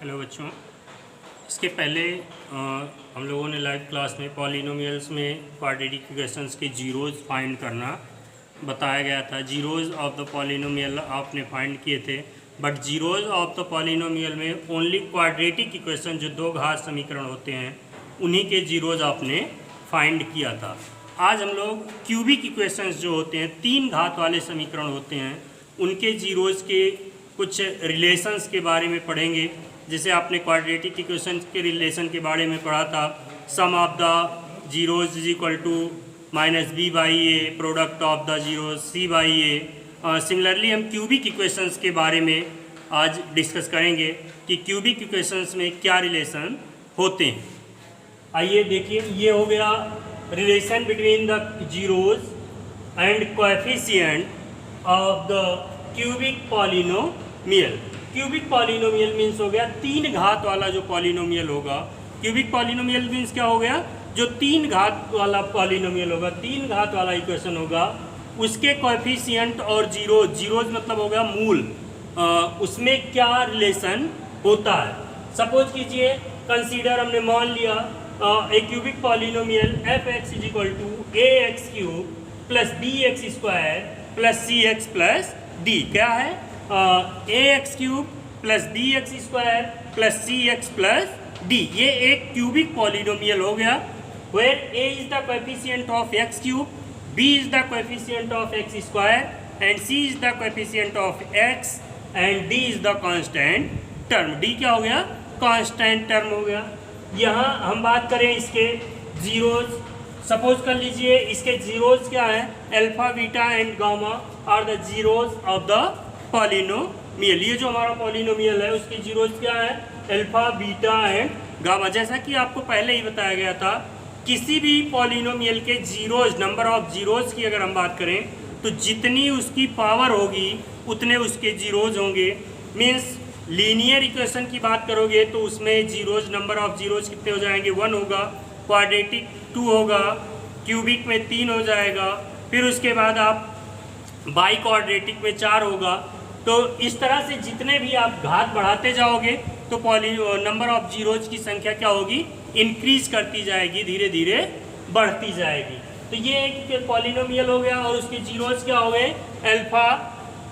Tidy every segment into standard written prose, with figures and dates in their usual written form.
Hello बच्चों, इसके पहले हम लोगों ने लाइव क्लास में पॉलिनोमियल्स में क्वाड्रेटिक इक्वेशंस के जीरोज़ फाइंड करना बताया गया था। जीरोज़ ऑफ द पॉलिनोमियल आपने फाइंड किए थे, but zeros of the polynomial में ओनली क्वाड्रेटिक इक्वेशन जो दो घात समीकरण होते हैं उन्हीं के जीरोज़ आपने फाइंड किया था। आज हम लोग क्यूबिक इक्वेशंस जो होते हैं, तीन घात वाले समीकरण होते हैं, उनके जीरोज़ के कुछ रिलेशंस के बारे में पढ़ेंगे। जैसे आपने क्वाड्रेटिक इक्वेशन के रिलेशन के बारे में पढ़ा था, sum of the zeros is equal to minus B by A, product of the zeros C by A. Similarly हम क्यूबिक इक्वेशंस के बारे में आज डिस्कस करेंगे कि क्यूबिक इक्वेशंस में क्या रिलेशन होते हैं। आइए देखिए, ये हो गया relation between the zeros and coefficient of the cubic polynomial. Cubic polynomial means हो गया तीन घात वाला जो पॉलिनोमियल होगा। क्यूबिक पॉलिनोमियल मीन्स क्या हो गया? जो तीन घात वाला पॉलिनोमियल होगा, तीन घात वाला इक्वेशन होगा, उसके कोएफिशिएंट और जीरोज मतलब हो गया मूल, उसमें क्या रिलेशन होता है। सपोज कीजिए, कंसीडर हमने मान लिया a cubic polynomial f x is equal to a x cube plus b x square plus c x plus d. क्या है? A x cube plus b x square plus c x plus d. ये एक cubic polynomial हो गया, where a is the coefficient of x cube, b is the coefficient of x square and c is the coefficient of x and d is the constant term. D क्या हो गया? Constant term हो गया। यहाँ हम बात करें इसके जीरोज, सपोज कर लीजिए इसके जीरोज क्या है? Alpha beta and gamma are the zeros of the polynomial. ये जो हमारा पॉलिनोमियल है उसके जीरोज क्या है? Alpha beta and gamma. जैसा कि आपको पहले ही बताया गया था, किसी भी पॉलिनोमियल के जीरोज, नंबर ऑफ जीरोज की अगर हम बात करें तो जितनी उसकी पावर होगी उतने उसके जीरोज होंगे। मीन्स लीनियर इक्वेशन की बात करोगे तो उसमें जीरोज, नंबर ऑफ जीरोज कितने हो जाएंगे? 1 होगा, क्वाड्रेटिक 2 होगा, क्यूबिक में 3 हो जाएगा, फिर उसके बाद आप बाई क्वाड्रेटिक में 4 होगा। तो इस तरह से जितने भी आप घात बढ़ाते जाओगे तो नंबर ऑफ जीरोज की संख्या क्या होगी? इंक्रीज करती जाएगी, धीरे धीरे बढ़ती जाएगी। तो ये एक पॉलिनोमियल हो गया और उसके जीरोज क्या हो गए? Alpha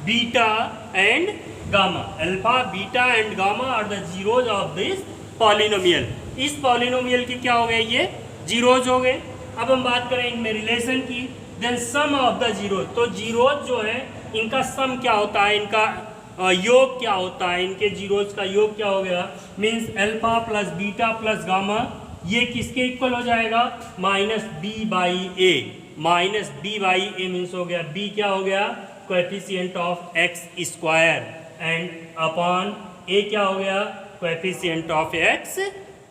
beta and gamma. Alpha beta and gamma are the zeros of this polynomial. इस पॉलिनोमियल के क्या हो गए? ये जीरोज हो गए। अब हम बात करें इनमें रिलेशन की, then sum of the zeros. तो जीरोज जो है इनका सम क्या होता है, इनका योग क्या होता है, इनके जीरोज का योग क्या हो गया? Means alpha plus beta plus gamma, ये किसके इक्वल हो जाएगा? Minus B by a. Minus B by a means हो गया बी क्या हो गया? Coefficient of x square and upon a क्या हो गया? Coefficient of x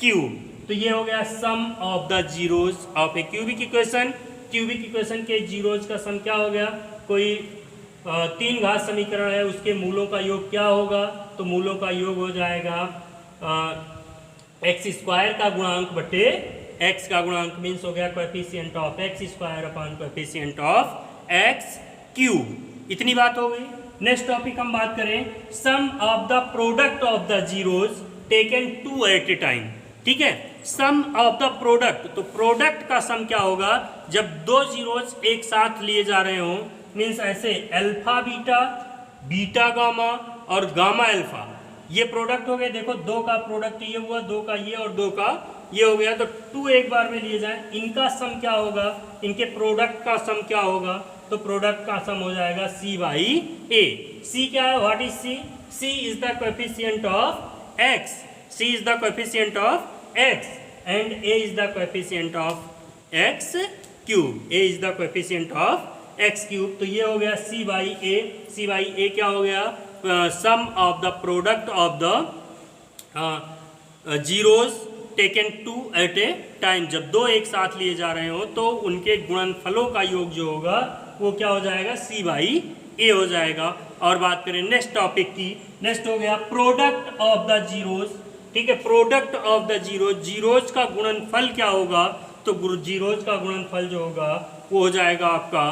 cube. तो ये हो गया sum of the zeros of a cubic equation. Cubic equation के जीरोज का सम क्या हो गया? कोई तीन घात समीकरण है, उसके मूलों का योग क्या होगा? तो मूलों का योग हो जाएगा एक्स स्क्वायर का गुणांक बटे एक्स का गुणांक, मीन्स हो गया coefficient of x square upon coefficient of x cube. इतनी बात हो गई। नेक्स्ट टॉपिक हम बात करें sum of the product of the zeros taken 2 at a time. ठीक है, सम ऑफ द प्रोडक्ट। तो प्रोडक्ट का सम क्या होगा? जब दो जीरोज एक साथ लिए जा रहे हों, मीन्स ऐसे अल्फा बीटा, बीटा गामा और गामा अल्फा, ये प्रोडक्ट हो गए। देखो, दो का प्रोडक्ट ये हुआ, दो का ये और दो का ये हो गया, तो 2 एक बार में लिए जाए, इनका सम क्या होगा? इनके प्रोडक्ट का सम क्या होगा? तो प्रोडक्ट का सम हो जाएगा सी बाई ए। सी क्या है? What is C? C is the coefficient of X. C is the coefficient of x and A is the coefficient of x cube. A is the coefficient of x cube. तो ये हो गया सी by A. C by ए क्या हो गया? Sum of the product of the zeros taken 2 at a time. जब दो एक साथ लिए जा रहे हो तो उनके गुणनफलों का योग जो होगा वो क्या हो जाएगा? सी बाई ए हो जाएगा। और बात करें नेक्स्ट टॉपिक की, नेक्स्ट हो गया प्रोडक्ट ऑफ द जीरोज। ठीक है, product of the zeros, zeros का गुणनफल क्या होगा? तो जीरोज का गुणनफल जो होगा वो हो जाएगा आपका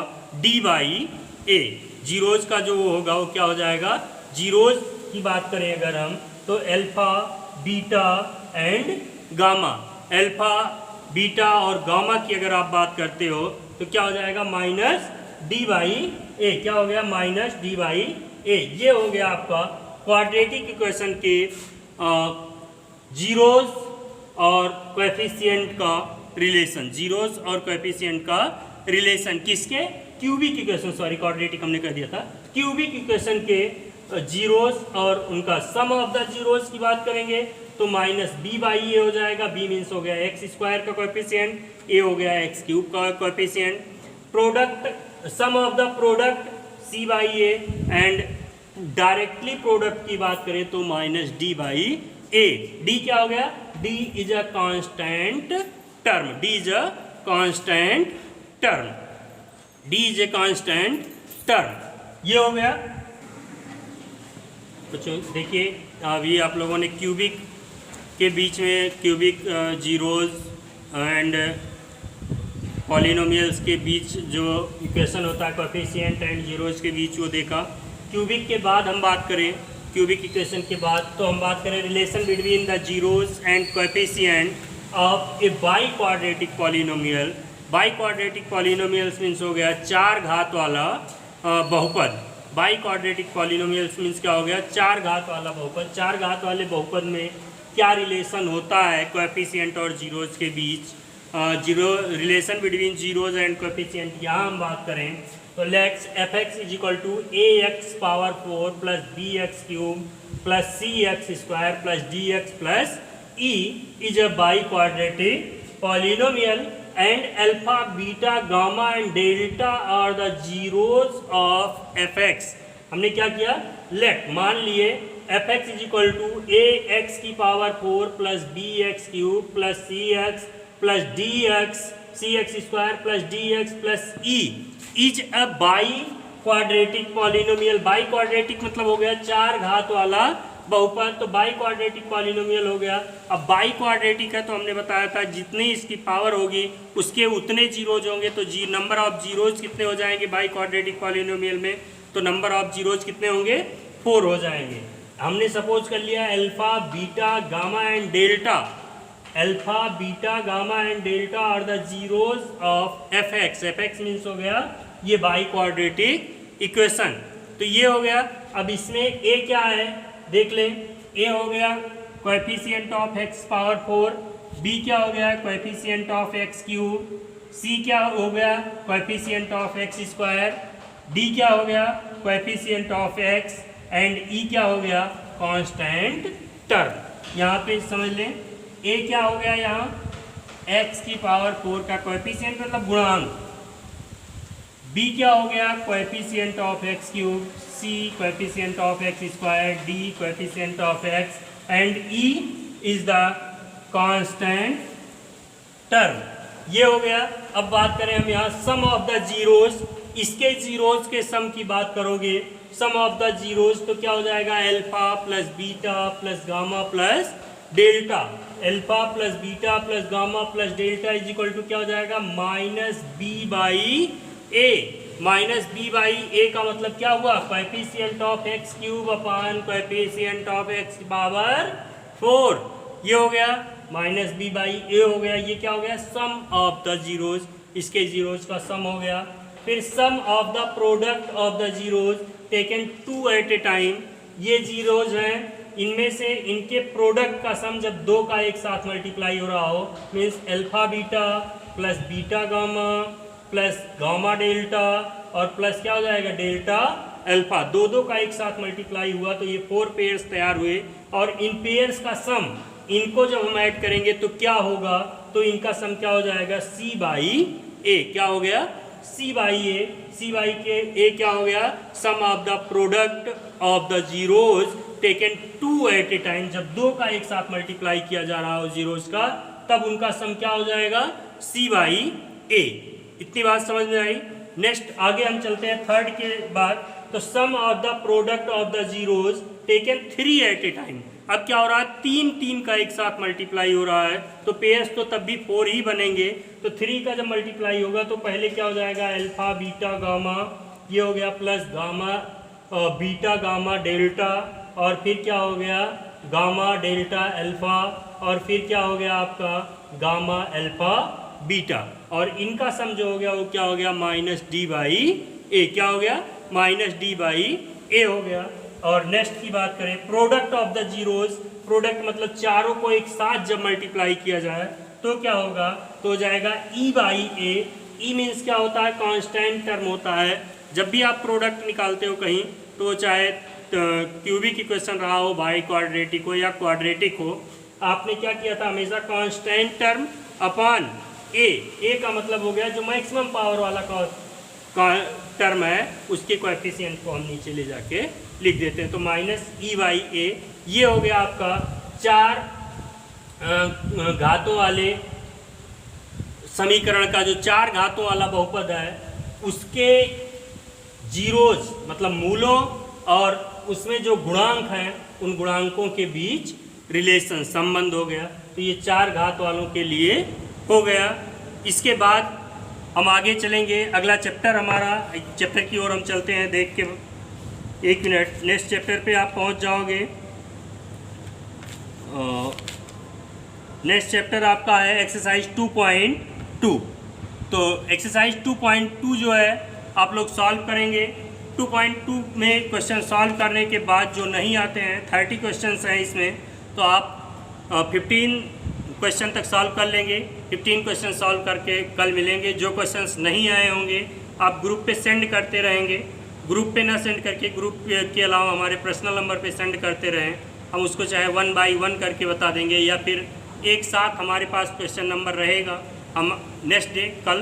डी बाई ए। जीरोज का जो होगा वो क्या हो जाएगा? जीरोज की बात करें अगर हम तो alpha beta and gamma. Alpha beta और गामा की अगर आप बात करते हो तो क्या हो जाएगा माइनस डी बाई ए। क्या हो गया माइनस डी बाई ए। ये हो गया आपका क्वाड्रेटिक इक्वेशन के जीरोज और कोएफिशिएंट का रिलेशन। जीरोज और कोएफिशिएंट का रिलेशन किसके, क्यूबिक इक्वेशन, सॉरी क्वाड्रेटिक हमने कह दिया था, क्यूबिक इक्वेशन के जीरोज और उनका सम ऑफ द जीरोज की बात करेंगे तो माइनस बी बाई ए हो जाएगा। बी मीन्स हो गया एक्स स्क्वायर का कोएफिशिएंट, ए हो गया एक्स क्यूब का coefficient. Product sum of the product C by A and directly product की बात करें तो minus D by A. D क्या हो गया, D is a constant term, D is a constant term, D is a constant term. ये हो गया। बच्चों देखिए अभी आप लोगों ने क्यूबिक के बीच में क्यूबिक जीरोज एंड पॉलिनोमियल्स के बीच जो इक्वेशन होता है कोएफिशिएंट एंड जीरोज के बीच वो देखा। क्यूबिक के बाद हम बात करें, क्यूबिक इक्वेशन के बाद तो हम बात करें relation between the zeros and coefficient of A by quadratic polynomial. By quadratic polynomials means हो गया चार घात वाला बहुपद। बाई क्वाड्रेटिक पॉलिनोमियल्स मीन्स क्या हो गया, चार घात वाला बहुपद। चार घात वाले बहुपद में क्या रिलेशन होता है कोएफिशिएंट और जीरोज के बीच, zero relation between zeros and coefficient, यहाँ हम बात करें तो let's f x is equal to a x power 4 plus b x cube plus c x square plus d x plus e is a biquadratic polynomial and alpha, beta, gamma and delta are the zeros of fx। हमने क्या किया, late मान लिए fx is equal to a x की power 4 plus b x cube plus c x plus d x c x square plus d x plus e is a biquadratic polynomial. Biquadratic मतलब हो गया चार घात वाला बहुपद, तो by quadratic polynomial हो गया। अब बाई क्वाड्रेटिक है तो हमने बताया था जितनी इसकी पावर होगी उसके उतने जीरोज होंगे, तो नंबर ऑफ जीरोज कितने हो जाएंगे बाई क्वाड्रेटिक पॉलिनोमियल में, तो नंबर ऑफ जीरोज कितने होंगे 4 हो जाएंगे। हमने सपोज कर लिया alpha beta gamma and delta, alpha beta gamma and delta R the zeros of F x. F x means हो गया ये बाई क्वाड्रेटिक इक्वेशन, तो ये हो गया। अब इसमें ए क्या है देख लें, ए हो गया coefficient of x power 4, B क्या हो गया coefficient of x cube, C क्या हो गया coefficient of x square, D क्या हो गया coefficient of x and E क्या हो गया कांस्टेंट टर्म। यहाँ पे समझ लें ए क्या हो गया, यहाँ एक्स की पावर 4 का कोएफिशिएंट मतलब गुणांक, बी क्या हो गया coefficient of x cube, C coefficient of x square, D coefficient of x and E is the constant term. ये हो गया। अब बात करें हम यहाँ सम ऑफ द जीरोज, इसके जीरोज के सम की बात करोगे, सम ऑफ द जीरोज तो क्या हो जाएगा alpha plus beta plus gamma plus delta. Alpha plus beta plus gamma plus delta is equal to क्या हो जाएगा minus B by a. Minus B by a का मतलब क्या हुआ coefficient of x cube upon coefficient of x power 4। ये हो गया माइनस बी बाई ए हो गया। ये क्या हो गया सम ऑफ द जीरोज, इसके जीरोज का सम हो गया। फिर sum of the product of the zeros taken 2 at a time. ये जीरोज हैं, इनमें से इनके प्रोडक्ट का सम जब 2 का एक साथ मल्टीप्लाई हो रहा हो means alpha beta plus beta gamma plus gamma delta और प्लस क्या हो जाएगा डेल्टा अल्फा, 2 का एक साथ मल्टीप्लाई हुआ तो ये 4 पेयर्स तैयार हुए। और इन पेयर्स का सम, इनको जब हम ऐड करेंगे तो क्या होगा, तो इनका सम क्या हो जाएगा सी बाई ए। क्या हो गया सी बाई ए। सी बाई के ए क्या हो गया sum of the product of the zeros taken 2 at a time. जब 2 का एक साथ मल्टीप्लाई किया जा रहा हो जीरोज का तब उनका सम क्या हो जाएगा सी बाई ए। इतनी बात समझ में आई। नेक्स्ट आगे हम चलते हैं थर्ड के बाद, तो sum of the product of the zeros taken 3 at a time. अब क्या हो रहा है 3 का एक साथ मल्टीप्लाई हो रहा है तो पेयर्स तो तब भी 4 ही बनेंगे। तो 3 का जब मल्टीप्लाई होगा तो पहले क्या हो जाएगा अल्फा बीटा गामा, ये हो गया plus gamma beta gamma delta और फिर क्या हो गया गामा डेल्टा अल्फा और फिर क्या हो गया आपका गामा अल्फा बीटा, और इनका सम जो हो गया वो क्या हो गया माइनस डी बाई ए, क्या हो गया माइनस डी बाई ए हो गया। और नेक्स्ट की बात करें product of the zeros, product मतलब चारों को एक साथ जब मल्टीप्लाई किया जाए तो क्या होगा, तो हो जाएगा ई बाई ए। ई मीन्स क्या होता है कांस्टेंट टर्म होता है। जब भी आप प्रोडक्ट निकालते हो कहीं तो चाहे क्यूबिक इक्वेशन रहा हो, बाई क्वाड्रेटिक हो या क्वाड्रेटिक हो, आपने क्या किया था हमेशा कांस्टेंट टर्म अपॉन ए का मतलब हो गया जो मैक्सिमम पावर वाला टर्म है उसके कोएफिशिएंट को हम नीचे ले जाके लिख देते हैं। तो माइनस ई बाई ए ये हो गया आपका चार घातों वाले समीकरण का जो चार घातों वाला बहुपद है उसके जीरोज मतलब मूलों और उसमें जो गुणांक हैं उन गुणांकों के बीच रिलेशन संबंध हो गया। तो ये चार घात वालों के लिए हो गया। इसके बाद हम आगे चलेंगे, अगला चैप्टर हमारा चैप्टर की ओर हम चलते हैं, देख के एक मिनट। नेक्स्ट चैप्टर पे आप पहुंच जाओगे। नेक्स्ट चैप्टर आपका है एक्सरसाइज 2.2। तो एक्सरसाइज 2.2 जो है आप लोग सॉल्व करेंगे। 2.2 में क्वेश्चन सॉल्व करने के बाद जो नहीं आते हैं 30 क्वेश्चंस हैं इसमें, तो आप 15 क्वेश्चन तक सॉल्व कर लेंगे। 15 क्वेश्चन सॉल्व करके कल मिलेंगे। जो क्वेश्चंस नहीं आए होंगे आप ग्रुप पे सेंड करते रहेंगे। ग्रुप पे ना सेंड करके ग्रुप के अलावा हमारे पर्सनल नंबर पे सेंड करते रहें। हम उसको चाहे 1 बाई 1 करके बता देंगे या फिर एक साथ हमारे पास क्वेश्चन नंबर रहेगा। हम नेक्स्ट डे कल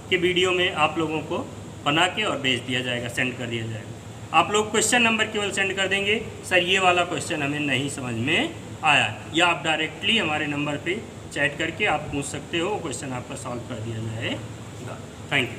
के वीडियो में आप लोगों को बना के और भेज दिया जाएगा, सेंड कर दिया जाएगा। आप लोग क्वेश्चन नंबर केवल सेंड कर देंगे, सर ये वाला क्वेश्चन हमें नहीं समझ में आया, या आप डायरेक्टली हमारे नंबर पे चैट करके आप पूछ सकते हो, क्वेश्चन आपका सॉल्व कर दिया जाएगा। Thank you.